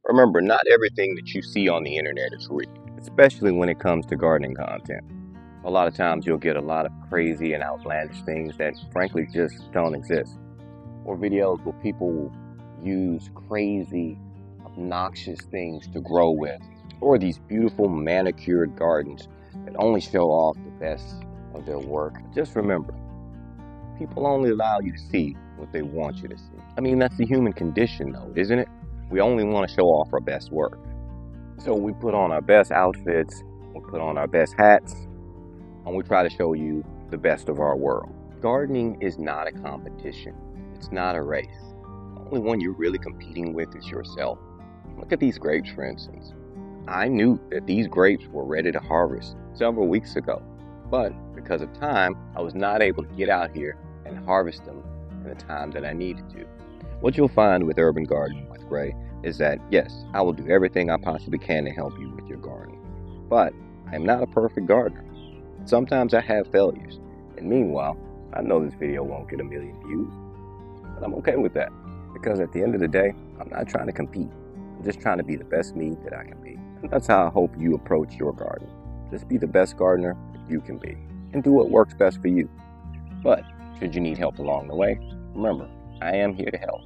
Remember, not everything that you see on the internet is real, especially when it comes to gardening content. A lot of times you'll get a lot of crazy and outlandish things that frankly just don't exist. Or videos where people will use crazy, obnoxious things to grow with. Or these beautiful manicured gardens that only show off the best of their work. Just remember, people only allow you to see what they want you to see. I mean, that's the human condition though, isn't it? We only want to show off our best work. So we put on our best outfits, we put on our best hats, and we try to show you the best of our world. Gardening is not a competition. It's not a race. The only one you're really competing with is yourself. Look at these grapes, for instance. I knew that these grapes were ready to harvest several weeks ago, but because of time, I was not able to get out here and harvest them in the time that I needed to. What you'll find with Urban Gardening with Gray is that, yes, I will do everything I possibly can to help you with your garden, but I am not a perfect gardener. Sometimes I have failures, and meanwhile, I know this video won't get 1 million views, but I'm okay with that, because at the end of the day, I'm not trying to compete. I'm just trying to be the best me that I can be. And that's how I hope you approach your garden. Just be the best gardener that you can be, and do what works best for you. But should you need help along the way, remember, I am here to help.